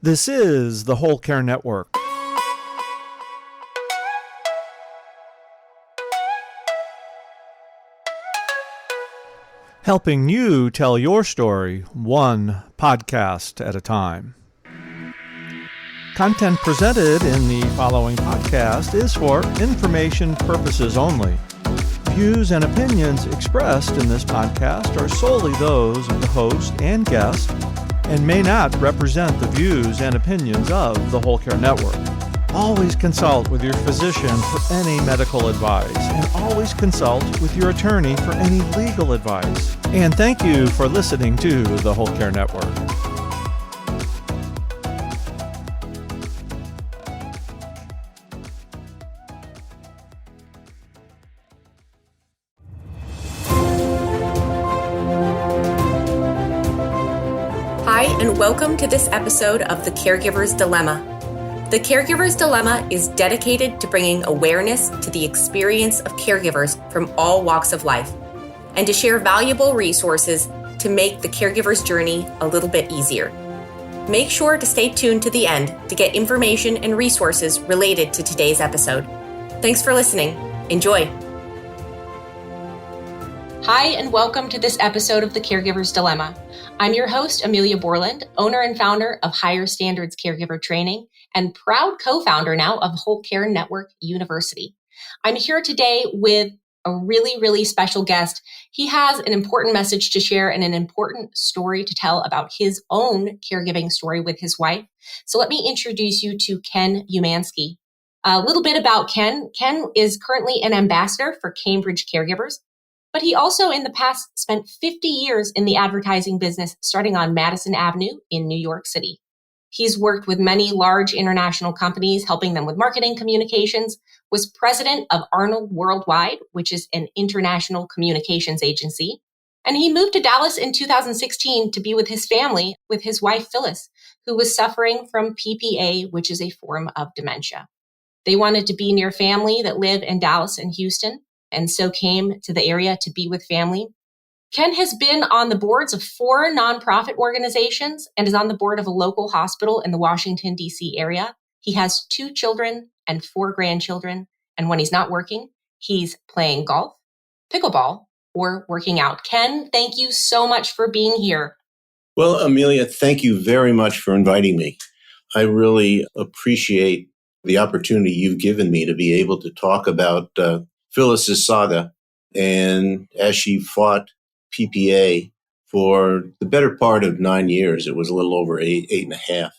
This is the Whole Care Network. Helping you tell your story one podcast at a time. Content presented in the following podcast is for information purposes only. Views and opinions expressed in this podcast are solely those of the host and guest and may not represent the views and opinions of the Whole Care Network. Always consult with your physician for any medical advice, and always consult with your attorney for any legal advice. And thank you for listening to the Whole Care Network. Hi, and welcome to this episode of The Caregiver's Dilemma. The Caregiver's Dilemma is dedicated to bringing awareness to the experience of caregivers from all walks of life, and to share valuable resources to make the caregiver's journey a little bit easier. Make sure to stay tuned to the end to get information and resources related to today's episode. Thanks for listening. Enjoy. Hi, and welcome to this episode of The Caregiver's Dilemma. I'm your host, Amelia Borland, owner and founder of Higher Standards Caregiver Training and proud co-founder now of Whole Care Network University. I'm here today with a really special guest. He has an important message to share and an important story to tell about his own caregiving story with his wife. So let me introduce you to Ken Umansky. A little bit about Ken. Ken is currently an ambassador for Cambridge Caregivers, but he also in the past spent 50 years in the advertising business, starting on Madison Avenue in New York City. He's worked with many large international companies, helping them with marketing communications, was president of Arnold Worldwide, which is an international communications agency. And he moved to Dallas in 2016 to be with his family, with his wife, Phyllis, who was suffering from PPA, which is a form of dementia. They wanted to be near family that live in Dallas and Houston, and so came to the area to be with family. Ken has been on the boards of 4 nonprofit organizations and is on the board of a local hospital in the Washington, D.C. area. He has 2 children and 4 grandchildren. And when he's not working, he's playing golf, pickleball, or working out. Ken, thank you so much for being here. Well, Amelia, thank you very much for inviting me. I really appreciate the opportunity you've given me to be able to talk about Phyllis's saga, and as she fought PPA for the better part of 9 years. It was a little over eight and a half.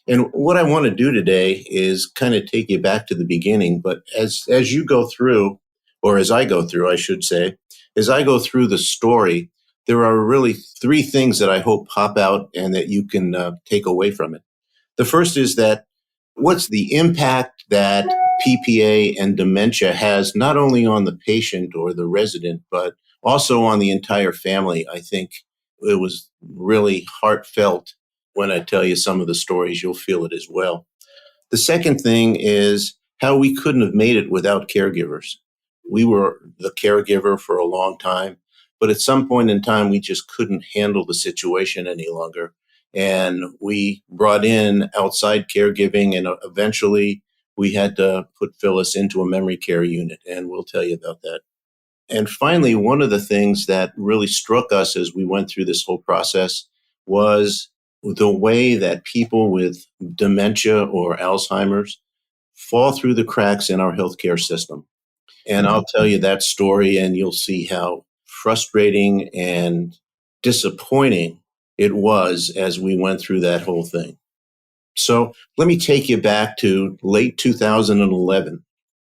And what I want to do today is kind of take you back to the beginning. But as you go through, or as I go through, I should say, as I go through the story, there are really 3 things that I hope pop out and that you can take away from it. The first is that what's the impact that PPA and dementia has not only on the patient or the resident, but also on the entire family. I think it was really heartfelt when I tell you some of the stories. You'll feel it as well. The second thing is how we couldn't have made it without caregivers. We were the caregiver for a long time, but at some point in time, we just couldn't handle the situation any longer. And we brought in outside caregiving, and eventually we had to put Phyllis into a memory care unit, and we'll tell you about that. And finally, one of the things that really struck us as we went through this whole process was the way that people with dementia or Alzheimer's fall through the cracks in our healthcare system. And I'll tell you that story, and you'll see how frustrating and disappointing it was as we went through that whole thing. So let me take you back to late 2011.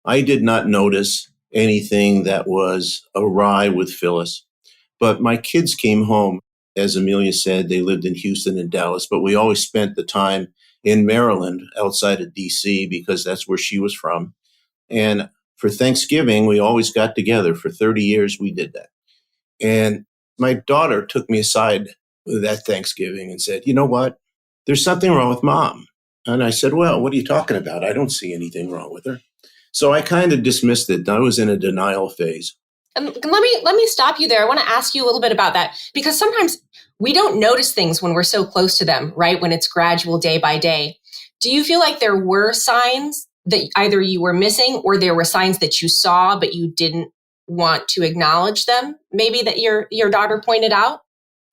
I did not notice anything that was awry with Phyllis, but my kids came home. As Amelia said, they lived in Houston and Dallas, but we always spent the time in Maryland outside of DC because that's where she was from. And for Thanksgiving, we always got together. For 30 years, we did that. And my daughter took me aside that Thanksgiving and said, "You know what? There's something wrong with Mom." And I said, "Well, what are you talking about? I don't see anything wrong with her." So I kind of dismissed it. I was in a denial phase. And let me stop you there. I want to ask you a little bit about that, because sometimes we don't notice things when we're so close to them, right? When it's gradual day by day. Do you feel like there were signs that either you were missing or there were signs that you saw but you didn't want to acknowledge them, maybe that your daughter pointed out?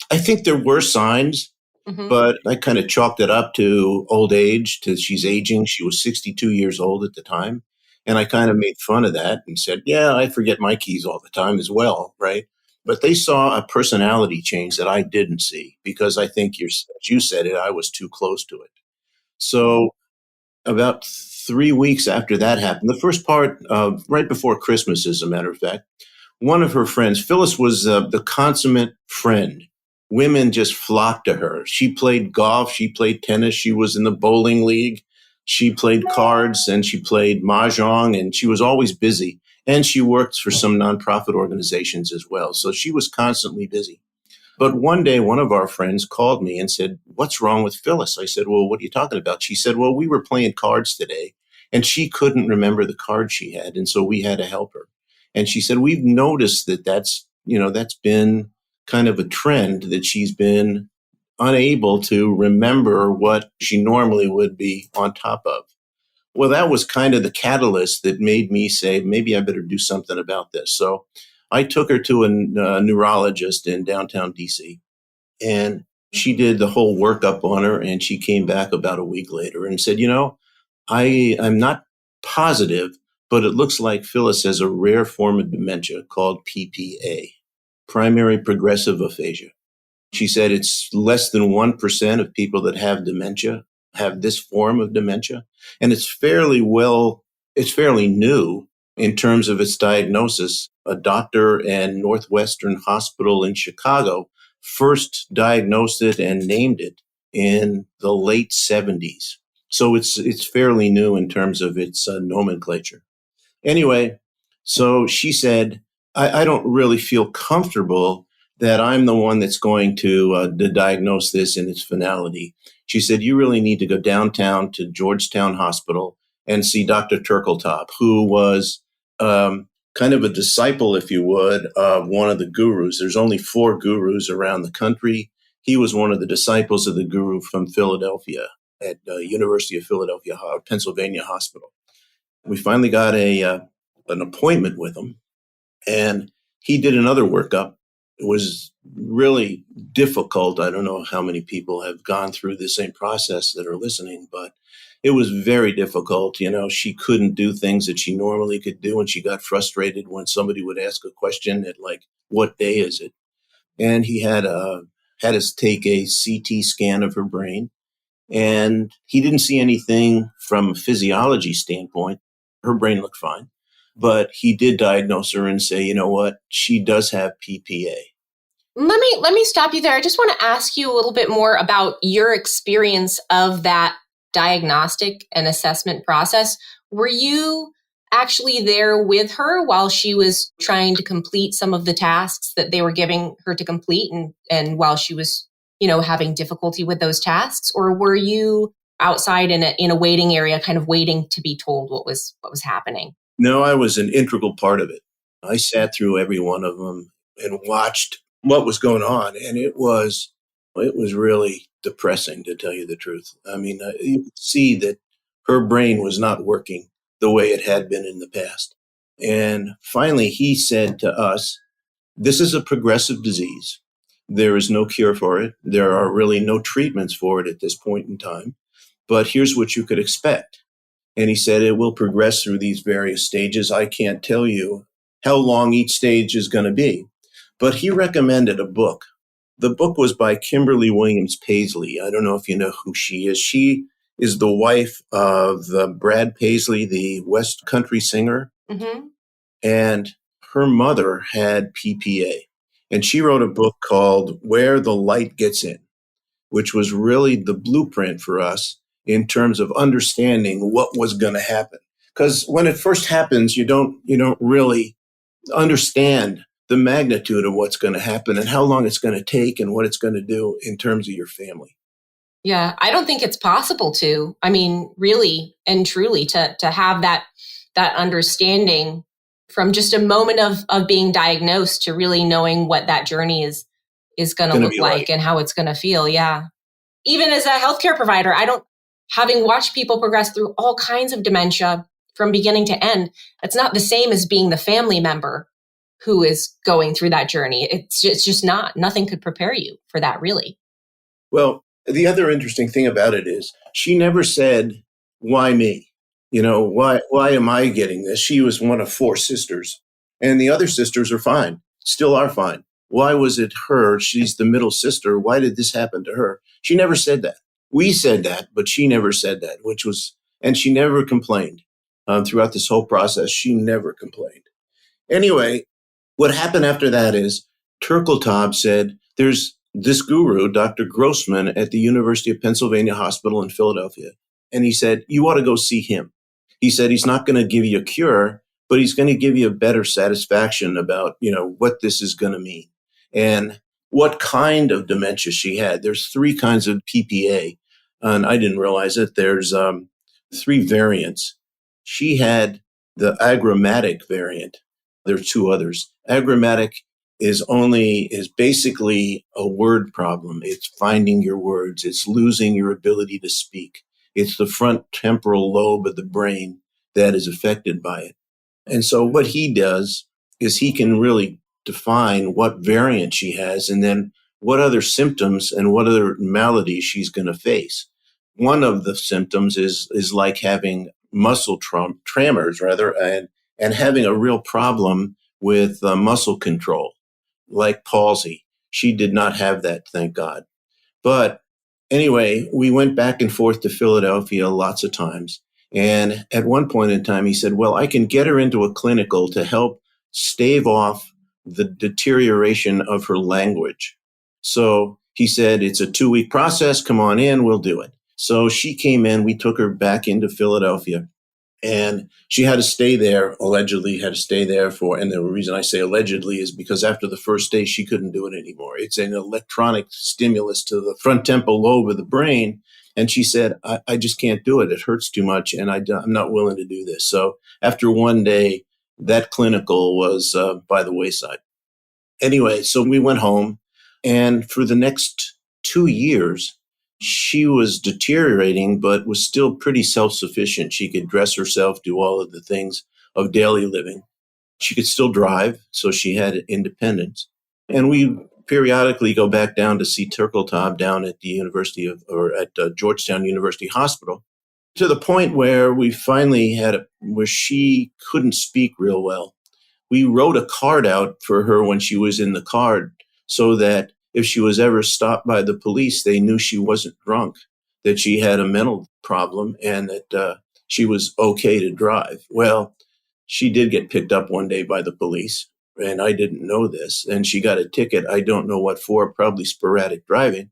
I think there were signs, Mm-hmm. but I kind of chalked it up to old age, to she's aging. She was 62 years old at the time. And I kind of made fun of that and said, yeah, I forget my keys all the time as well, right? But they saw a personality change that I didn't see because I think you said it, I was too close to it. So about 3 weeks after that happened, the first part of right before Christmas, as a matter of fact, one of her friends, Phyllis, was the consummate friend. Women just flocked to her. She played golf. She played tennis. She was in the bowling league. She played cards and she played mahjong, and she was always busy. And she worked for some nonprofit organizations as well. So she was constantly busy. But one day, one of our friends called me and said, what's wrong with Phyllis? I said, well, what are you talking about? She said, well, we were playing cards today and she couldn't remember the card she had. And so we had to help her. And she said, we've noticed that's been kind of a trend, that she's been unable to remember what she normally would be on top of. Well, that was kind of the catalyst that made me say, maybe I better do something about this. So I took her to a neurologist in downtown DC, and she did the whole workup on her. And she came back about a week later and said, I'm not positive, but it looks like Phyllis has a rare form of dementia called PPA, primary progressive aphasia. She said it's less than 1% of people that have dementia have this form of dementia. And it's fairly new in terms of its diagnosis. A doctor at Northwestern Hospital in Chicago first diagnosed it and named it in the late 70s. So it's fairly new in terms of its nomenclature. Anyway, so she said, I don't really feel comfortable that I'm the one that's going to diagnose this in its finality. She said, you really need to go downtown to Georgetown Hospital and see Dr. Turkletop, who was kind of a disciple, if you would, of one of the gurus. There's only 4 gurus around the country. He was one of the disciples of the guru from Philadelphia at University of Philadelphia, Pennsylvania Hospital. We finally got an appointment with him, and he did another workup. It was really difficult. I don't know how many people have gone through the same process that are listening, but it was very difficult. She couldn't do things that she normally could do, and she got frustrated when somebody would ask a question at like, what day is it? And he had us take a CT scan of her brain, and he didn't see anything from a physiology standpoint. Her brain looked fine. But he did diagnose her and say, you know what, she does have PPA. Let me stop you there. I just want to ask you a little bit more about your experience of that diagnostic and assessment process. Were you actually there with her while she was trying to complete some of the tasks that they were giving her to complete, and while she was, having difficulty with those tasks? Or were you outside in a waiting area, kind of waiting to be told what was happening? No, I was an integral part of it. I sat through every one of them and watched what was going on. And it was really depressing, to tell you the truth. I mean, you could see that her brain was not working the way it had been in the past. And finally, he said to us, this is a progressive disease. There is no cure for it. There are really no treatments for it at this point in time. But here's what you could expect. And he said it will progress through these various stages. I can't tell you how long each stage is going to be. But he recommended a book. The book was by Kimberly Williams Paisley. I don't know if you know who she is. She is the wife of Brad Paisley, the West Country singer. Mm-hmm. And her mother had PPA. And she wrote a book called Where the Light Gets In, which was really the blueprint for us in terms of understanding what was going to happen. Because when it first happens, you don't really understand the magnitude of what's going to happen and how long it's going to take and what it's going to do in terms of your family. Yeah, I don't think it's possible to. I mean, really and truly to have that understanding from just a moment of being diagnosed to really knowing what that journey is going to look like and how it's going to feel. Yeah. Even as a healthcare provider, having watched people progress through all kinds of dementia from beginning to end, it's not the same as being the family member who is going through that journey. It's just nothing could prepare you for that, really. Well, the other interesting thing about it is she never said, why me? Why am I getting this? She was one of 4 sisters, and the other sisters are fine, still are fine. Why was it her? She's the middle sister. Why did this happen to her? She never said that. We said that, but she never said that, and she never complained. Throughout this whole process, she never complained. Anyway, what happened after that is Turkeltaub said, there's this guru, Dr. Grossman, at the University of Pennsylvania Hospital in Philadelphia. And he said, you ought to go see him. He said, he's not going to give you a cure, but he's going to give you a better satisfaction about, what this is going to mean and what kind of dementia she had. There's 3 kinds of PPA, and I didn't realize it. There's 3 variants. She had the agrammatic variant. There are 2 others. Agrammatic is basically a word problem. It's finding your words. It's losing your ability to speak. It's the front temporal lobe of the brain that is affected by it. And so what he does is he can really define what variant she has and then what other symptoms and what other maladies she's going to face. One of the symptoms is like having muscle tremors, and having a real problem with muscle control, like palsy. She did not have that, thank God. But anyway, we went back and forth to Philadelphia lots of times. And at one point in time, he said, well, I can get her into a clinical to help stave off the deterioration of her language. So he said, it's a 2-week process. Come on in. We'll do it. So she came in. We took her back into Philadelphia. And she had to stay there, allegedly had to stay there and the reason I say allegedly is because after the first day, she couldn't do it anymore. It's an electronic stimulus to the front temporal lobe of the brain. And she said, I just can't do it. It hurts too much. And I'm not willing to do this. So after one day, that clinical was by the wayside. Anyway, so we went home. And for the next 2 years, she was deteriorating, but was still pretty self-sufficient. She could dress herself, do all of the things of daily living. She could still drive, so she had independence. And we periodically go back down to see Turkeltaub down at the Georgetown University Hospital, to the point where we finally where she couldn't speak real well. We wrote a card out for her when she was in the card so that if she was ever stopped by the police, they knew she wasn't drunk, that she had a mental problem and that she was okay to drive. Well, she did get picked up one day by the police, and I didn't know this. And she got a ticket. I don't know what for, probably sporadic driving.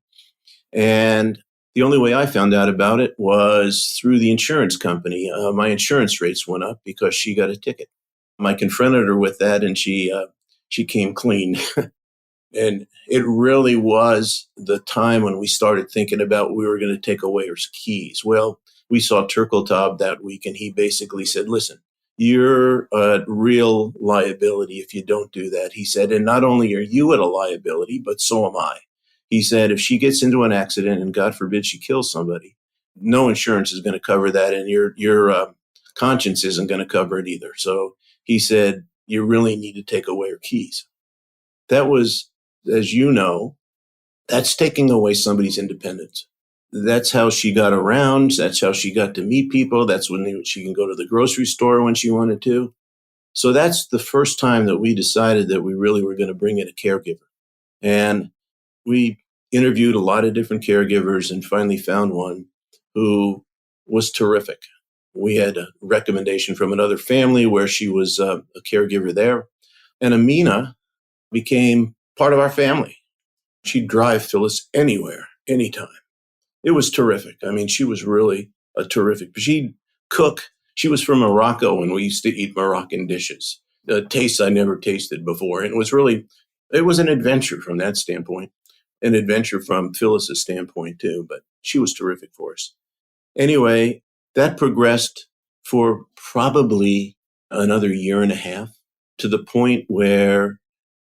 And the only way I found out about it was through the insurance company. My insurance rates went up because she got a ticket. I confronted her with that, and she came clean. And it really was the time when we started thinking about we were going to take away her keys. Well, we saw Turkeltaub that week, and he basically said, listen, you're a real liability if you don't do that. He said, and not only are you at a liability, but so am I. He said, if she gets into an accident and God forbid she kills somebody, no insurance is going to cover that, and your conscience isn't going to cover it either. So he said, you really need to take away her keys. That was, as you know, that's taking away somebody's independence. That's how she got around. That's how she got to meet people. That's when she can go to the grocery store when she wanted to. So that's the first time that we decided that we really were going to bring in a caregiver. And we interviewed a lot of different caregivers and finally found one who was terrific. We had a recommendation from another family where she was a caregiver there. And Amina became part of our family. She'd drive Phyllis anywhere, anytime. It was terrific. I mean, she was really a terrific. She'd cook. She was from Morocco, and we used to eat Moroccan dishes, tastes I never tasted before. And it was an adventure from that standpoint, an adventure from Phyllis's standpoint too, but she was terrific for us. Anyway, that progressed for probably another year and a half. to the point where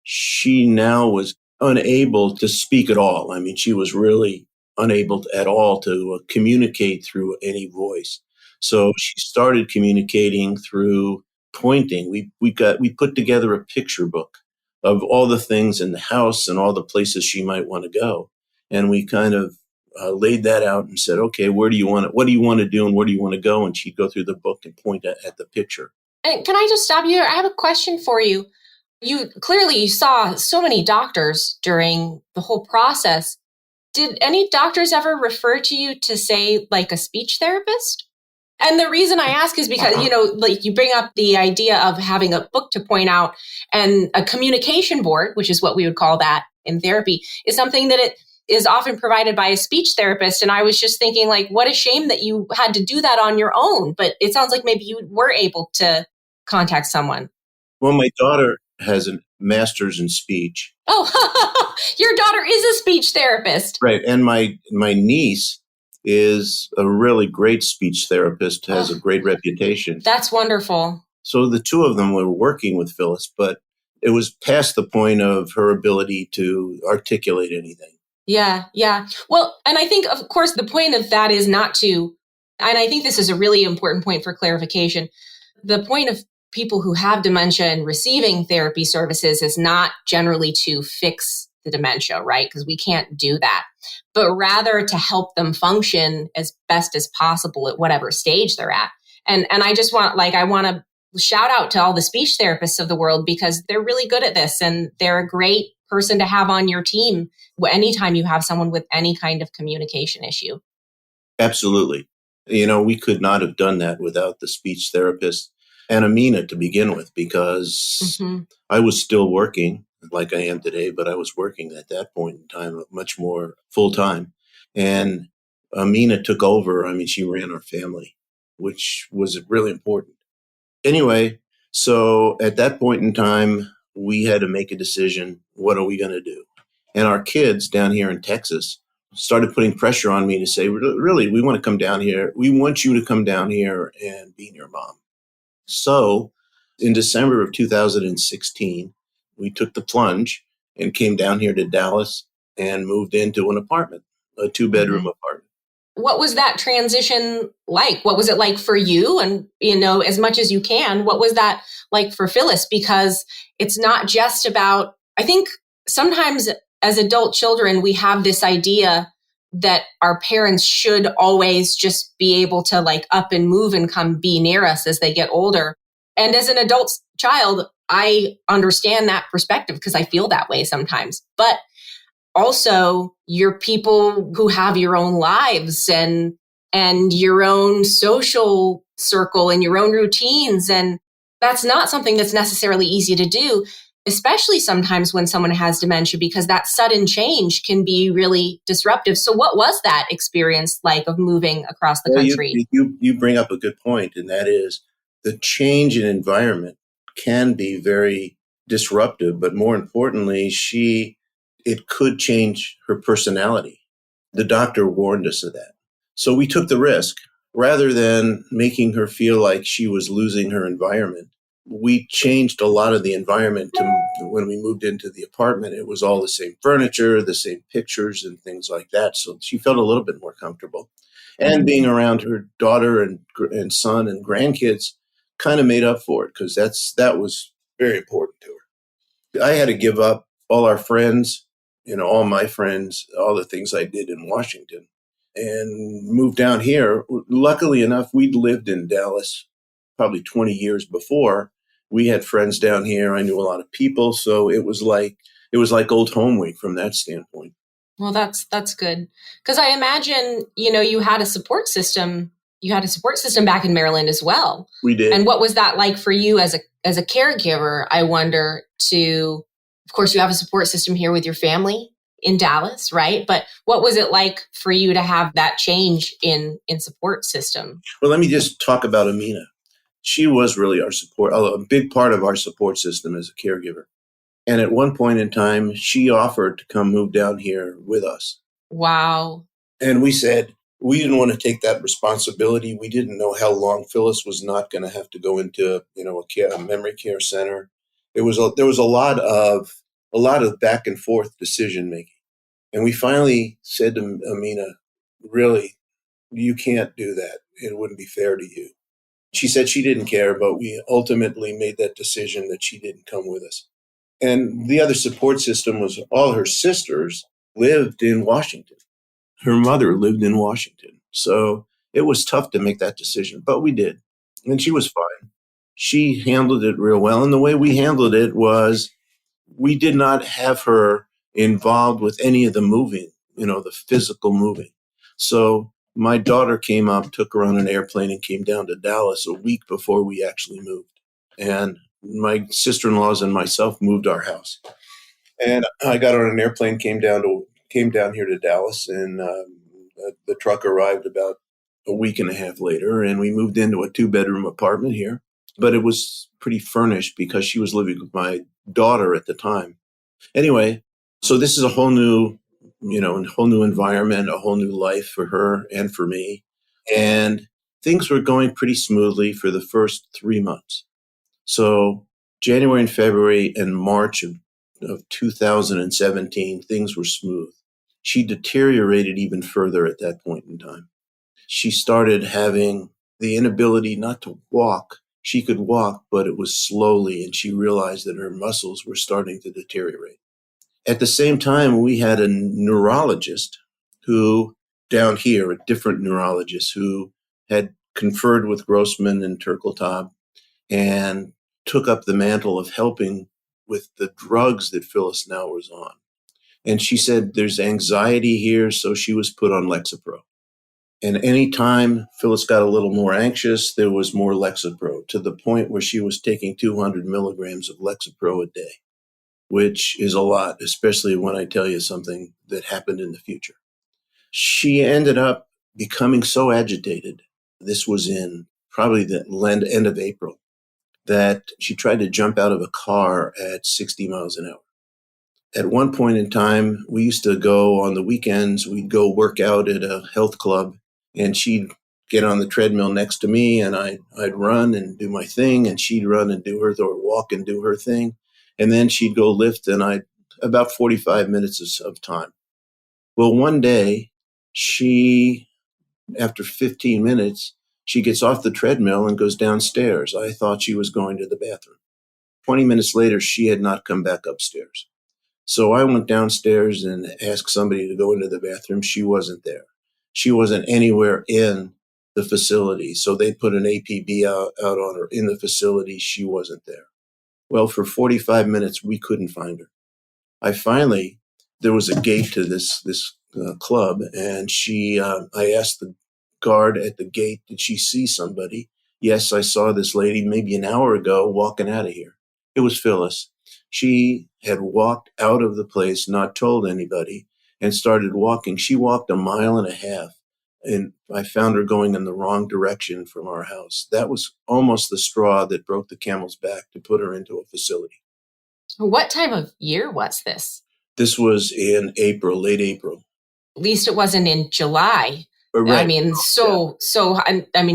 she now was unable to speak at all. I mean, she was really unable at all to communicate through any voice. So she started communicating through pointing. We put together a picture book of all the things in the house and all the places she might want to go. And we kind of laid that out and said, okay, what do you want to do and where do you want to go? And she'd go through the book and point at the picture. And can I just stop you there? I have a question for you. You clearly saw so many doctors during the whole process. Did any doctors ever refer to you to say like a speech therapist? And the reason I ask is because, like you bring up the idea of having a book to point out, and a communication board, which is what we would call that in therapy, is something that it is often provided by a speech therapist. And I was just thinking, like, what a shame that you had to do that on your own. But it sounds like maybe you were able to contact someone. Well, my daughter has a master's in speech. Oh, your daughter is a speech therapist. Right. And my niece is a really great speech therapist, has a great reputation. That's wonderful. So the two of them were working with Phyllis, but it was past the point of her ability to articulate anything. Yeah. Well, and I think, of course, the point of that is not to, and I think this is a really important point for clarification. The point of people who have dementia and receiving therapy services is not generally to fix the dementia, right? Because we can't do that, but rather to help them function as best as possible at whatever stage they're at. And I just want, I want to shout out to all the speech therapists of the world, because they're really good at this and they're a great person to have on your team anytime you have someone with any kind of communication issue. Absolutely. We could not have done that without the speech therapist and Amina to begin with, because I was still working like I am today, but I was working at that point in time much more full time. And Amina took over. I mean, she ran our family, which was really important. Anyway, so at that point in time, we had to make a decision. What are we going to do? And our kids down here in Texas started putting pressure on me to say, really, we want to come down here. We want you to come down here and be near mom. So in December of 2016, we took the plunge and came down here to Dallas and moved into an apartment, a 2-bedroom apartment. What was that transition like? What was it like for you? And, as much as you can, what was that like for Phyllis? Because it's not just about, I think sometimes as adult children, we have this idea that our parents should always just be able to up and move and come be near us as they get older. And as an adult child, I understand that perspective because I feel that way sometimes. But also, you're people who have your own lives and your own social circle and your own routines. And that's not something that's necessarily easy to do, especially sometimes when someone has dementia, because that sudden change can be really disruptive. So what was that experience like of moving across the country? You bring up a good point, and that is the change in environment can be very disruptive, but more importantly, it could change her personality. The doctor warned us of that. So we took the risk. Rather than making her feel like she was losing her environment, we changed a lot of the environment when we moved into the apartment. It was all the same furniture, the same pictures and things like that. So she felt a little bit more comfortable. And being around her daughter and son and grandkids kind of made up for it, because that was very important to her. I had to give up all our friends, all my friends, all the things I did in Washington, and moved down here. Luckily enough, we'd lived in Dallas probably 20 years before. We had friends down here. I knew a lot of people. So it was like old home week from that standpoint. Well, that's good. Because I imagine, you had a support system. You had a support system back in Maryland as well. We did. And what was that like for you as a caregiver? I wonder of course, you have a support system here with your family in Dallas, right? But what was it like for you to have that change in support system? Well, let me just talk about Amina. She was really our support, a big part of our support system as a caregiver. And at one point in time, she offered to come move down here with us. Wow. And we said we didn't want to take that responsibility. We didn't know how long Phyllis was not going to have to go into, a memory care center. There was a lot of back and forth decision making. And we finally said to Amina, really, you can't do that. It wouldn't be fair to you. She said she didn't care, but we ultimately made that decision that she didn't come with us. And the other support system was all her sisters lived in Washington. Her mother lived in Washington. So it was tough to make that decision, but we did. And she was fine. She handled it real well. And the way we handled it was we did not have her involved with any of the moving, the physical moving. So my daughter came up, took her on an airplane, and came down to Dallas a week before we actually moved. And my sister-in-laws and myself moved our house. And I got on an airplane, came down here to Dallas, and the truck arrived about a week and a half later, and we moved into a 2-bedroom apartment here. But it was pretty furnished because she was living with my daughter at the time. Anyway, so this is a whole new environment, a whole new life for her and for me. And things were going pretty smoothly for the first 3 months. So January and February and March of 2017, things were smooth. She deteriorated even further at that point in time. She started having the inability not to walk. She could walk, but it was slowly, and she realized that her muscles were starting to deteriorate. At the same time, we had a neurologist down here, a different neurologist who had conferred with Grossman and Turkeltaub and took up the mantle of helping with the drugs that Phyllis now was on. And she said there's anxiety here, so she was put on Lexapro. And anytime Phyllis got a little more anxious, there was more Lexapro, to the point where she was taking 200 milligrams of Lexapro a day, which is a lot, especially when I tell you something that happened in the future. She ended up becoming so agitated, this was in probably the end of April, that she tried to jump out of a car at 60 miles an hour. At one point in time, we used to go on the weekends, we'd go work out at a health club, and she'd get on the treadmill next to me, and I'd run and do my thing, and she'd run and do her, or walk and do her thing. And then she'd go lift, and about 45 minutes of time. Well, one day, after 15 minutes, she gets off the treadmill and goes downstairs. I thought she was going to the bathroom. 20 minutes later, she had not come back upstairs. So I went downstairs and asked somebody to go into the bathroom. She wasn't there. She wasn't anywhere in the facility. So they put an APB out on her in the facility. She wasn't there. Well, for 45 minutes, we couldn't find her. There was a gate to this club, and I asked the guard at the gate, did she see somebody? Yes, I saw this lady maybe an hour ago walking out of here. It was Phyllis. She had walked out of the place, not told anybody, and started walking. She walked 1.5 miles, and I found her going in the wrong direction from our house. That was almost the straw that broke the camel's back to put her into a facility. What time of year was this? This was in April, late April. At least it wasn't in July. Right. I mean,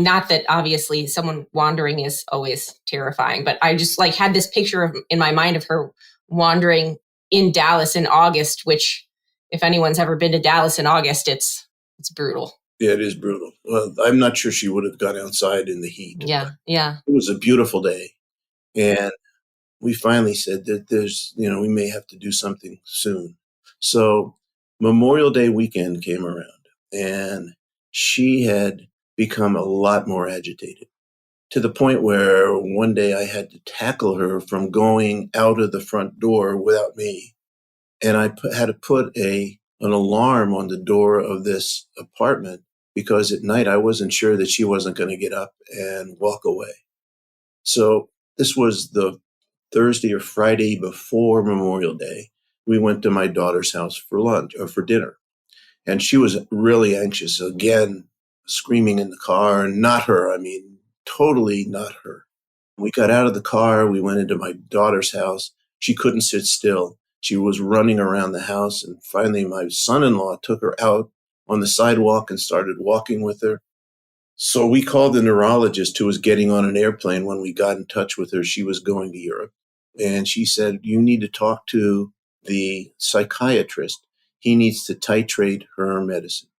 not that obviously someone wandering is always terrifying, but I just had this picture in my mind of her wandering in Dallas in August, which if anyone's ever been to Dallas in August, it's brutal. Yeah, it is brutal. Well, I'm not sure she would have gone outside in the heat. Yeah. It was a beautiful day. And we finally said that we may have to do something soon. So Memorial Day weekend came around, and she had become a lot more agitated, to the point where one day I had to tackle her from going out of the front door without me. And I had to put an alarm on the door of this apartment, because at night I wasn't sure that she wasn't going to get up and walk away. So this was the Thursday or Friday before Memorial Day. We went to my daughter's house for lunch or for dinner. And she was really anxious, again, screaming in the car. Not her. Totally not her. We got out of the car. We went into my daughter's house. She couldn't sit still. She was running around the house. And finally, my son-in-law took her out on the sidewalk and started walking with her. So we called the neurologist, who was getting on an airplane when we got in touch with her. She was going to Europe. And she said, you need to talk to the psychiatrist. He needs to titrate her medicine.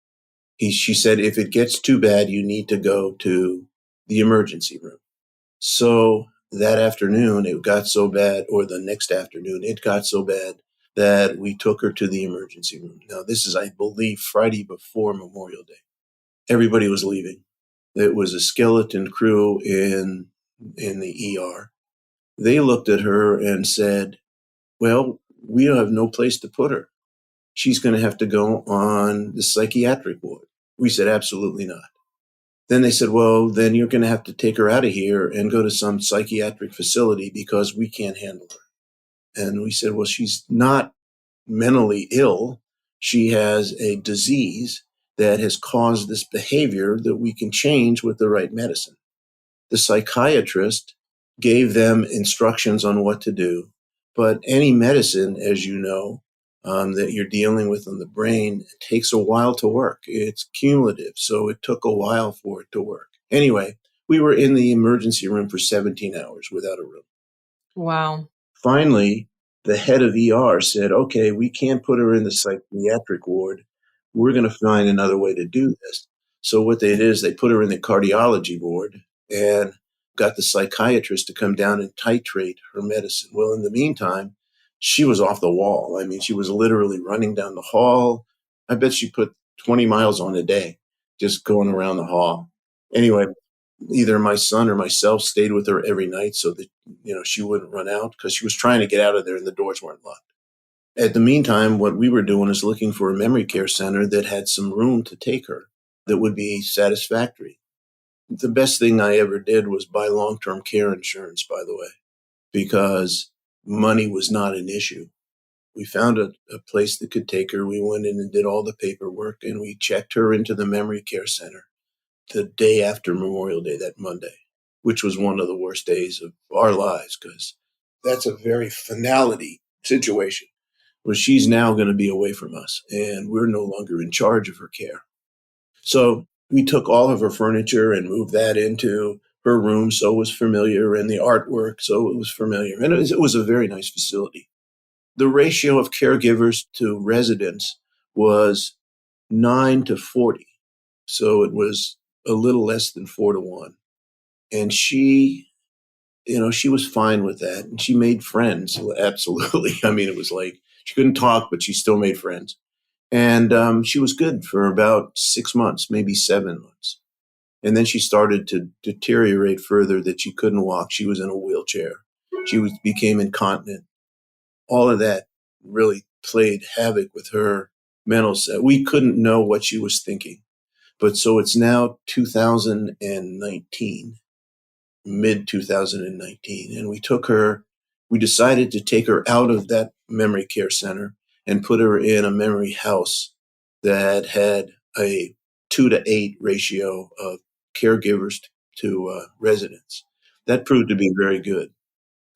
She said, if it gets too bad, you need to go to the emergency room. So that afternoon, it got so bad, or the next afternoon, it got so bad that we took her to the emergency room. Now, this is, I believe, Friday before Memorial Day. Everybody was leaving. It was a skeleton crew in the ER. They looked at her and said, well, we have no place to put her. She's going to have to go on the psychiatric ward. We said, absolutely not. Then they said, well, then you're going to have to take her out of here and go to some psychiatric facility because we can't handle her. And we said, well, she's not mentally ill. She has a disease that has caused this behavior that we can change with the right medicine. The psychiatrist gave them instructions on what to do. But any medicine, as you know, that you're dealing with in the brain, it takes a while to work. It's cumulative, so it took a while for it to work. Anyway, we were in the emergency room for 17 hours without a room. Wow. Finally, the head of ER said, okay, we can't put her in the psychiatric ward. We're going to find another way to do this. So what they did is they put her in the cardiology ward and got the psychiatrist to come down and titrate her medicine. Well, in the meantime, she was off the wall. I mean, she was literally running down the hall. I bet she put 20 miles on a day, just going around the hall. Anyway, either my son or myself stayed with her every night so that, she wouldn't run out, because she was trying to get out of there and the doors weren't locked. At the meantime, what we were doing is looking for a memory care center that had some room to take her that would be satisfactory. The best thing I ever did was buy long-term care insurance, by the way, because money was not an issue. We found a place that could take her. We went in and did all the paperwork, and we checked her into the memory care center the day after Memorial Day, that Monday, which was one of the worst days of our lives, because that's a very finality situation where she's now going to be away from us and we're no longer in charge of her care. So we took all of her furniture and moved that into her room so it was familiar, and the artwork so it was familiar. And it was a very nice facility. The ratio of caregivers to residents was 9-40. So it was a little less than 4-1. And she was fine with that. And she made friends. Absolutely. I mean, it was like she couldn't talk, but she still made friends. And she was good for about 6 months, maybe 7 months. And then she started to deteriorate further, that she couldn't walk. She was in a wheelchair. Became incontinent. All of that really played havoc with her mental set. We couldn't know what she was thinking. But so it's now 2019, mid 2019. And we decided to take her out of that memory care center and put her in a memory house that had a 2-8 ratio of caregivers to residents. That proved to be very good.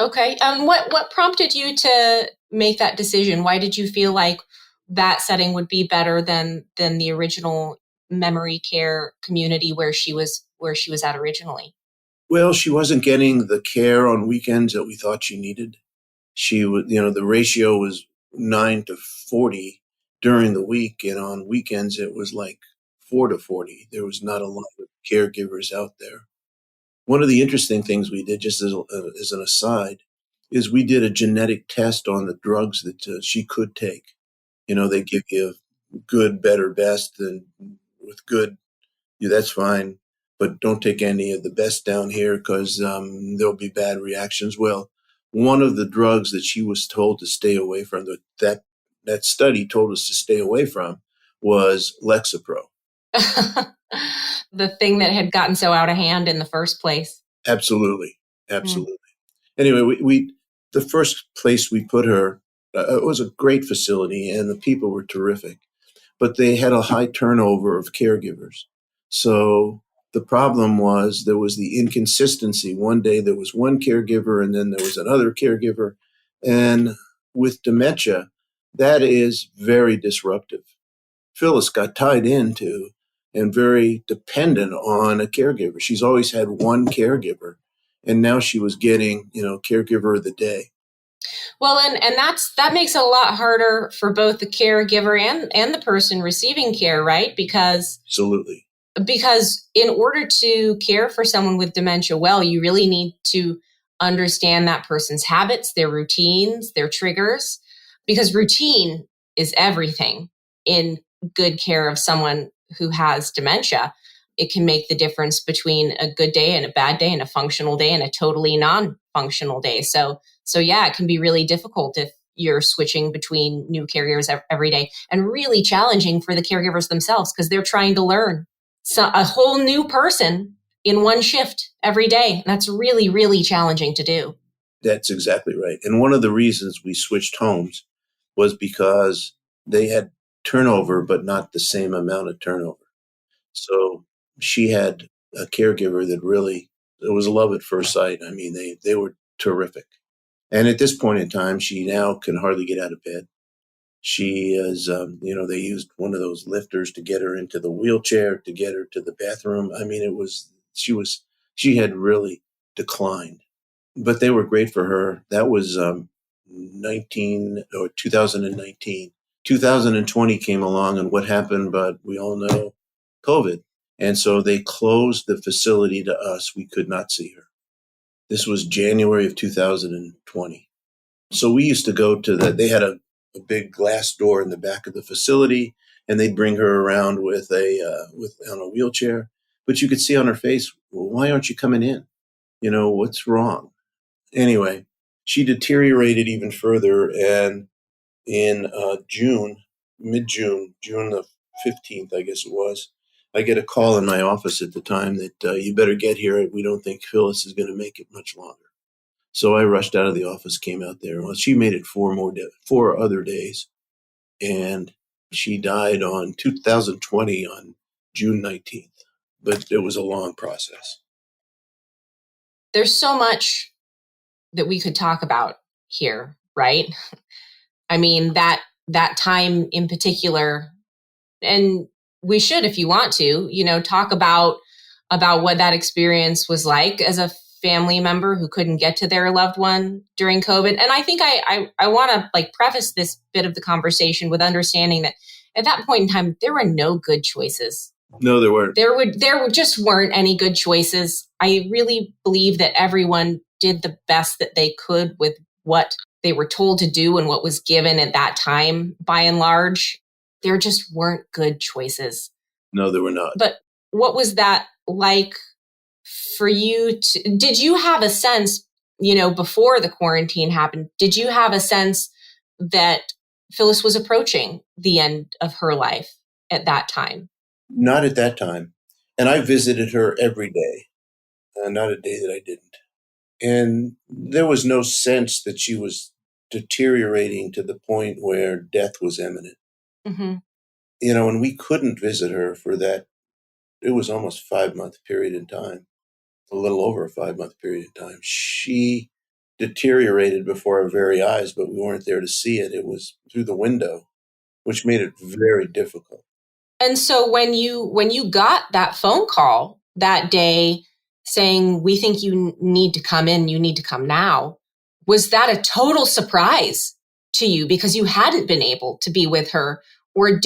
Okay. What prompted you to make that decision? Why did you feel like that setting would be better than the original memory care community where she was at originally? Well, she wasn't getting the care on weekends that we thought she needed. She would, the ratio was 9-40 during the week, and on weekends it was like 4-40. There was not a lot of caregivers out there. One of the interesting things we did, just as an aside, is we did a genetic test on the drugs that she could take. They give you good, better, best, and with good, that's fine, but don't take any of the best down here because there'll be bad reactions. Well, one of the drugs that she was told to stay away from, that study told us to stay away from, was Lexapro. The thing that had gotten so out of hand in the first place. Absolutely. Anyway, we the first place we put her, it was a great facility and the people were terrific, but they had a high turnover of caregivers. So the problem was there was the inconsistency. One day there was one caregiver and then there was another caregiver. And with dementia, that is very disruptive. Phyllis got tied into and very dependent on a caregiver. She's always had one caregiver, and now she was getting, caregiver of the day. Well, and that makes it a lot harder for both the caregiver and the person receiving care, right? Absolutely. Because in order to care for someone with dementia well, you really need to understand that person's habits, their routines, their triggers, because routine is everything in good care of someone who has dementia. It can make the difference between a good day and a bad day and a functional day and a totally non-functional day. So yeah, it can be really difficult if you're switching between new caregivers every day, and really challenging for the caregivers themselves because they're trying to learn a whole new person in one shift every day. And that's really, really challenging to do. That's exactly right. And one of the reasons we switched homes was because they had turnover, but not the same amount of turnover. So she had a caregiver that really, it was love at first sight. I mean, they were terrific. And at this point in time, she now can hardly get out of bed. She is, they used one of those lifters to get her into the wheelchair, to get her to the bathroom. I mean, she had really declined, but they were great for her. That was 2019. 2020 came along, and what happened? But we all know COVID. And so they closed the facility to us. We could not see her. This was January of 2020. So we used to go to they had a big glass door in the back of the facility, and they'd bring her around on a wheelchair. But you could see on her face, well, why aren't you coming in? What's wrong? Anyway, she deteriorated even further, and in mid-June, June the 15th, I guess it was, I get a call in my office at the time that you better get here. We don't think Phyllis is going to make it much longer. So I rushed out of the office, came out there. Well, she made it 4 other days, and she died on 2020 on June 19th. But it was a long process. There's so much that we could talk about here, right? I mean, that time in particular, and we should, if you want to, talk about what that experience was like as a family member who couldn't get to their loved one during COVID. And I think I want to preface this bit of the conversation with understanding that at that point in time, there were no good choices. No, there weren't. There just weren't any good choices. I really believe that everyone did the best that they could with what they were told to do and what was given at that time, by and large. There just weren't good choices. No, there were not. But what was that like for you? Did you have a sense, before the quarantine happened, did you have a sense that Phyllis was approaching the end of her life at that time? Not at that time. And I visited her every day, not a day that I didn't. And there was no sense that she was deteriorating to the point where death was imminent. Mm-hmm. And we couldn't visit her for that. It was almost a 5-month period in time, a little over a 5-month period in time. She deteriorated before our very eyes, but we weren't there to see it. It was through the window, which made it very difficult. And so when you got that phone call that day saying, we think you need to come in, you need to come now, was that a total surprise to you because you hadn't been able to be with her? Or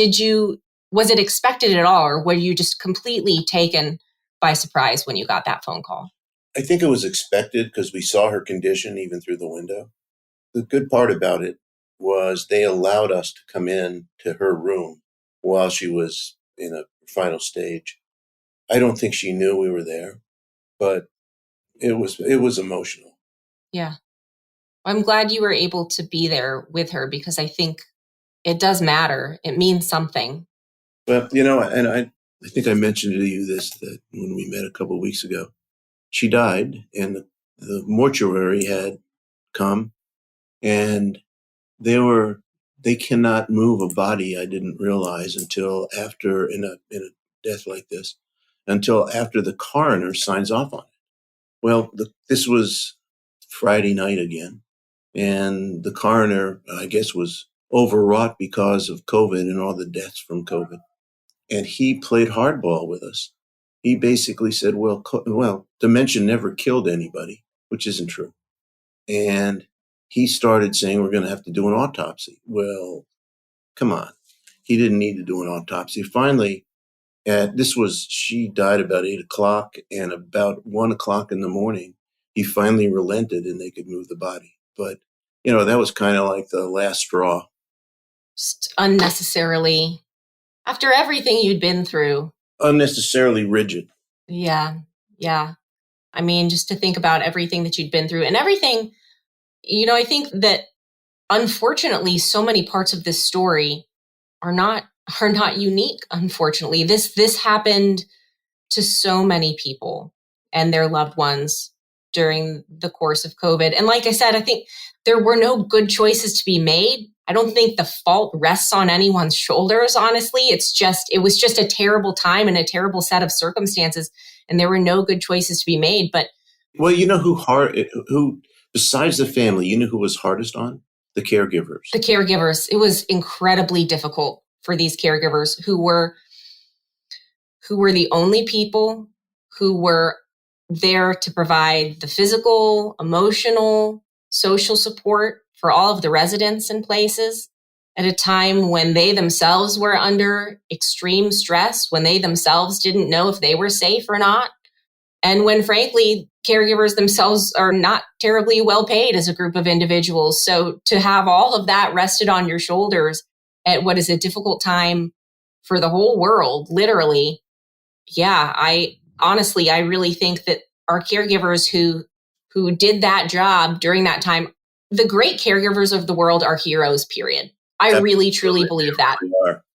was it expected at all? Or were you just completely taken by surprise when you got that phone call? I think it was expected because we saw her condition even through the window. The good part about it was they allowed us to come in to her room while she was in a final stage. I don't think she knew we were there, but it was emotional. Yeah. I'm glad you were able to be there with her because I think it does matter. It means something. But, and I think I mentioned to you that when we met a couple of weeks ago, she died and the mortuary had come and they cannot move a body. I didn't realize until after in a death like this, until after the coroner signs off on it. Well, this was Friday night again, and the coroner, I guess, was overwrought because of COVID and all the deaths from COVID. And he played hardball with us. He basically said, well, dementia never killed anybody, which isn't true. And he started saying we're going to have to do an autopsy. Well, come on. He didn't need to do an autopsy. Finally, she died about 8 o'clock, and about 1 o'clock in the morning, he finally relented and they could move the body. But, that was kind of like the last straw. Just unnecessarily, after everything you'd been through. Unnecessarily rigid. Yeah. I mean, just to think about everything that you'd been through and everything, I think that unfortunately, so many parts of this story are not unique. Unfortunately, this happened to so many people and their loved ones during the course of COVID. And like I said, I think there were no good choices to be made. I don't think the fault rests on anyone's shoulders, honestly. It was just a terrible time and a terrible set of circumstances, and there were no good choices to be made. But well, who besides the family, who was hardest on? The caregivers. The caregivers. It was incredibly difficult for these caregivers who were the only people who were there to provide the physical, emotional, social support for all of the residents and places at a time when they themselves were under extreme stress, when they themselves didn't know if they were safe or not, and when, frankly, caregivers themselves are not terribly well paid as a group of individuals. So to have all of that rested on your shoulders at what is a difficult time for the whole world, literally, I really think that our caregivers who did that job during that time, the great caregivers of the world are heroes, period. I really, truly believe that.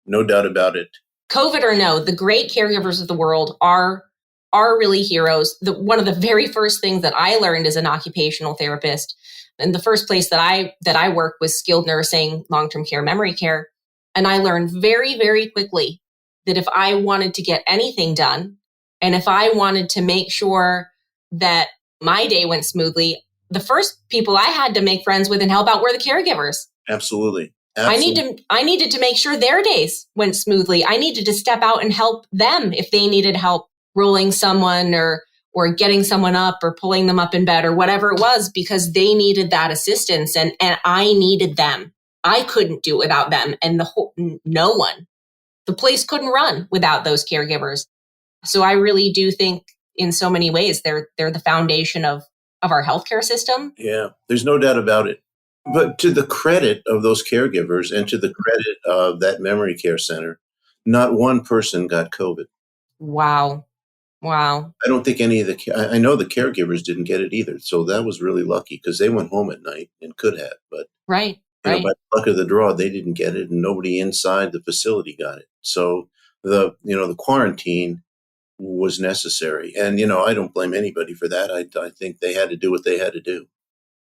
No doubt about it. COVID or no, the great caregivers of the world are really heroes. One of the very first things that I learned as an occupational therapist, and the first place that I worked was skilled nursing, long-term care, memory care. And I learned very, very quickly that if I wanted to get anything done, and if I wanted to make sure that my day went smoothly, the first people I had to make friends with and help out were the caregivers. Absolutely. I needed to make sure their days went smoothly. I needed to step out and help them if they needed help rolling someone or getting someone up or pulling them up in bed or whatever it was, because they needed that assistance and I needed them. I couldn't do it without them, and no one. The place couldn't run without those caregivers. So I really do think in so many ways they're the foundation of our healthcare system. Yeah, there's no doubt about it. But to the credit of those caregivers and to the credit of that memory care center, not one person got COVID. Wow. I don't think any of I know the caregivers didn't get it either. So that was really lucky because they went home at night and could have. But right. By the luck of the draw, they didn't get it and nobody inside the facility got it. So the quarantine was necessary. And, I don't blame anybody for that. I think they had to do what they had to do.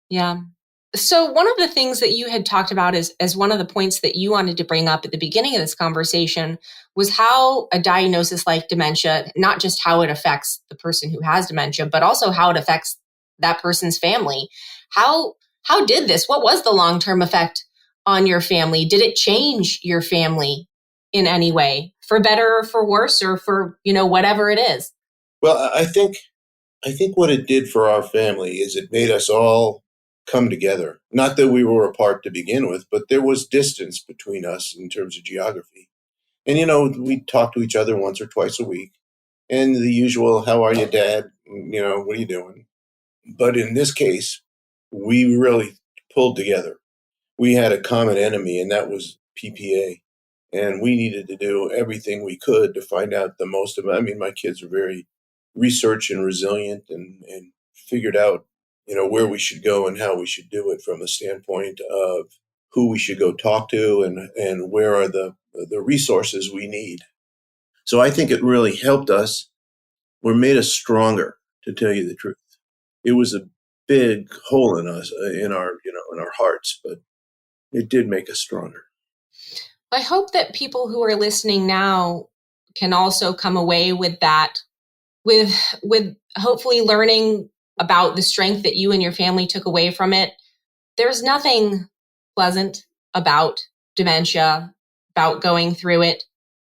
Yeah. So one of the things that you had talked about as one of the points that you wanted to bring up at the beginning of this conversation was how a diagnosis like dementia, not just how it affects the person who has dementia, but also how it affects that person's family. How did this? What was the long-term effect on your family? Did it change your family in any way, for better or for worse, or for, whatever it is? Well, I think what it did for our family is it made us all come together. Not that we were apart to begin with, but there was distance between us in terms of geography. And, we'd talk to each other once or twice a week. And the usual, how are you, Dad? What are you doing? But in this case, we really pulled together. We had a common enemy, and that was PPA. And we needed to do everything we could to find out the most of it. I mean, my kids are very research and resilient and figured out, where we should go and how we should do it from a standpoint of who we should go talk to and where are the resources we need. So I think it really helped us or made us stronger, to tell you the truth. It was a big hole in us, in our hearts, but it did make us stronger. I hope that people who are listening now can also come away with that, with hopefully learning about the strength that you and your family took away from it. There's nothing pleasant about dementia, about going through it,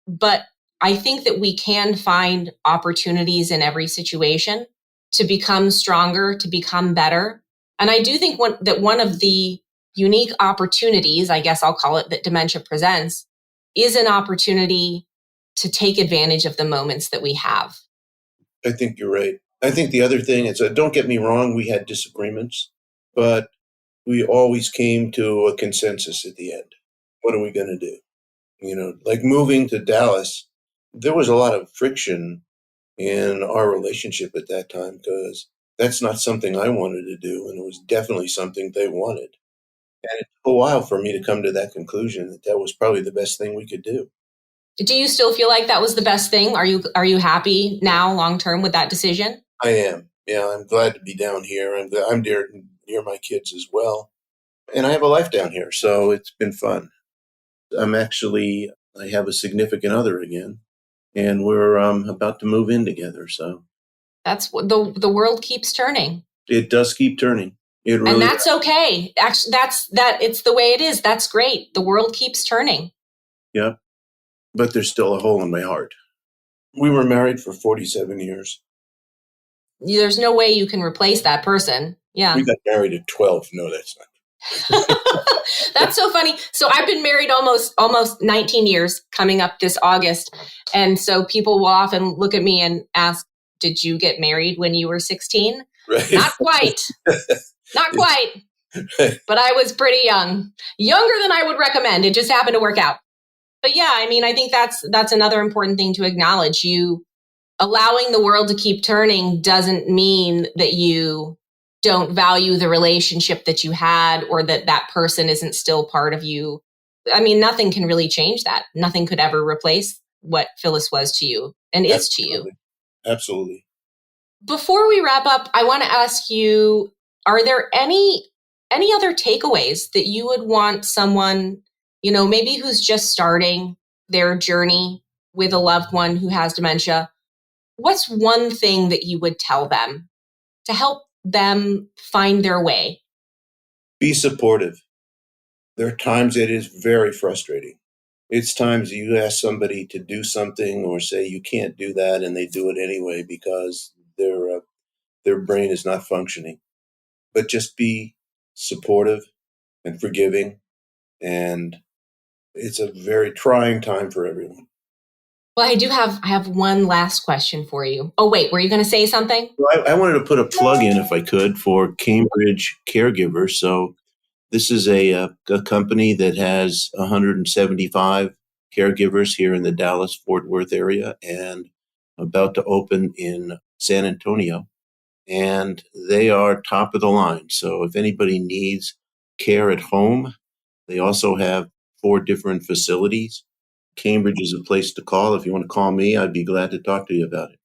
but I think that we can find opportunities in every situation to become stronger, to become better. And I do think that one of the unique opportunities, I guess I'll call it, that dementia presents is an opportunity to take advantage of the moments that we have. I think you're right. I think the other thing is, don't get me wrong, we had disagreements, but we always came to a consensus at the end. What are we going to do? Like moving to Dallas, there was a lot of friction in our relationship at that time because that's not something I wanted to do. And it was definitely something they wanted. And it took a while for me to come to that conclusion that was probably the best thing we could do. Do you still feel like that was the best thing? Are you happy now long term with that decision? I am. Yeah, I'm glad to be down here. I'm near my kids as well. And I have a life down here, so it's been fun. I have a significant other again, and we're about to move in together. So that's what the world keeps turning. It does keep turning. It really and that's okay. Actually, it's the way it is. That's great. The world keeps turning. Yeah, but there's still a hole in my heart. We were married for 47 years. There's no way you can replace that person. Yeah. We got married at 12. No, that's not. That's so funny. So I've been married almost 19 years coming up this August. And so people will often look at me and ask, did you get married when you were 16? Right. Not quite. Not quite. Right. But I was pretty young. Younger than I would recommend. It just happened to work out. But yeah, I mean, I think that's another important thing to acknowledge. You allowing the world to keep turning doesn't mean that you don't value the relationship that you had or that person isn't still part of you. I mean, nothing can really change that. Nothing could ever replace what Phyllis was to you and is to you. Absolutely. Before we wrap up, I want to ask you, are there any other takeaways that you would want someone, maybe who's just starting their journey with a loved one who has dementia? What's one thing that you would tell them to help them find their way? Be supportive. There are times it is very frustrating. It's times you ask somebody to do something or say you can't do that, and they do it anyway because their brain is not functioning. But just be supportive and forgiving, and it's a very trying time for everyone. Well, I have one last question for you. Oh, wait, were you going to say something? Well, I wanted to put a plug in, if I could, for Cambridge Caregiver. So this is a company that has 175 caregivers here in the Dallas-Fort Worth area and about to open in San Antonio. And they are top of the line. So if anybody needs care at home, they also have 4 different facilities. Cambridge is a place to call. If you want to call me, I'd be glad to talk to you about it.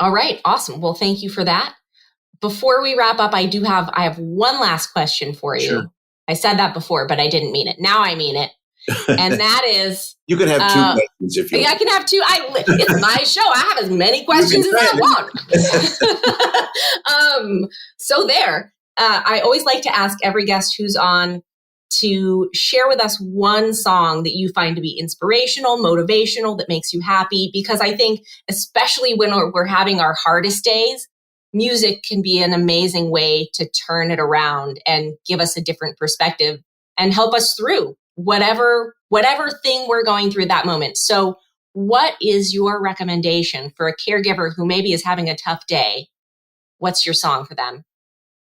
All right. Awesome. Well, thank you for that. Before we wrap up, I have one last question for you. Sure. I said that before, but I didn't mean it. Now I mean it. And that is... You can have 2 questions if you want. I can have 2. It's my show. I have as many questions as I want. So there. I always like to ask every guest who's on to share with us one song that you find to be inspirational, motivational, that makes you happy. Because I think, especially when we're having our hardest days, music can be an amazing way to turn it around and give us a different perspective and help us through whatever thing we're going through at that moment. So what is your recommendation for a caregiver who maybe is having a tough day? What's your song for them?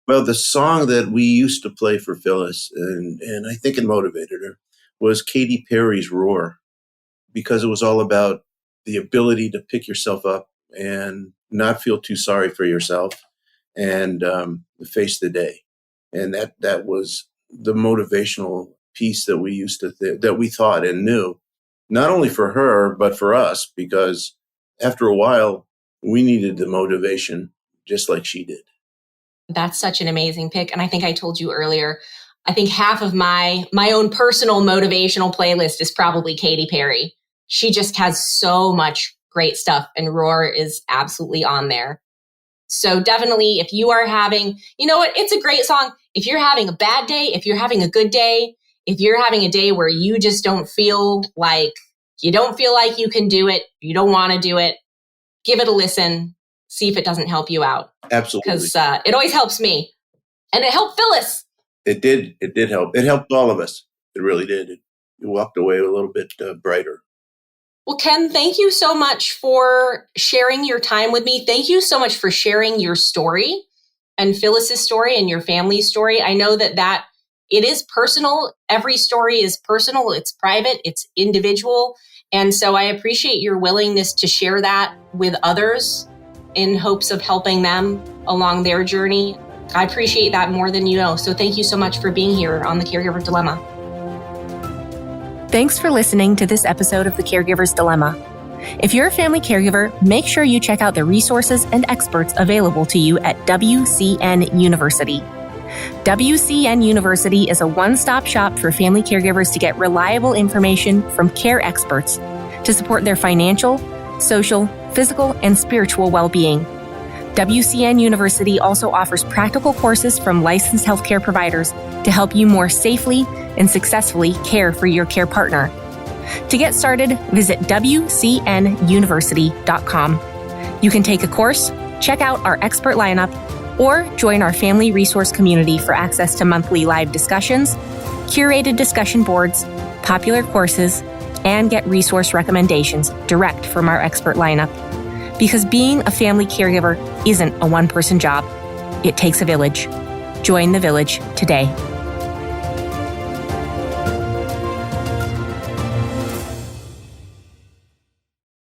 Well, the song that we used to play for Phyllis, and I think it motivated her, was Katy Perry's Roar, because it was all about the ability to pick yourself up and not feel too sorry for yourself and face the day. And that was the motivational piece that we used to that we thought and knew, not only for her, but for us, because after a while, we needed the motivation just like she did. That's such an amazing pick. And I think I told you earlier, I think half of my own personal motivational playlist is probably Katy Perry. She just has so much great stuff, and Roar is absolutely on there. So definitely, if you are having, you know what, it's a great song. If you're having a bad day, if you're having a good day, if you're having a day where you just don't feel like you can do it, you don't want to do it, give it a listen. See if it doesn't help you out. Absolutely. Because it always helps me. And it helped Phyllis. It did. It did help. It helped all of us. It really did. It walked away a little bit brighter. Well, Ken, thank you so much for sharing your time with me. Thank you so much for sharing your story and Phyllis's story and your family's story. I know that it is personal. Every story is personal. It's private. It's individual. And so I appreciate your willingness to share that with others in hopes of helping them along their journey. I appreciate that more than you know. So thank you so much for being here on the Caregiver Dilemma. Thanks for listening to this episode of the Caregiver's Dilemma. If you're a family caregiver, make sure you check out the resources and experts available to you at WCN University. WCN University is a one-stop shop for family caregivers to get reliable information from care experts to support their financial, social, physical, and spiritual well-being. WCN University also offers practical courses from licensed healthcare providers to help you more safely and successfully care for your care partner. To get started, visit WCNUniversity.com. You can take a course, check out our expert lineup, or join our family resource community for access to monthly live discussions, curated discussion boards, popular courses, and get resource recommendations direct from our expert lineup. Because being a family caregiver isn't a one-person job. It takes a village. Join the village today.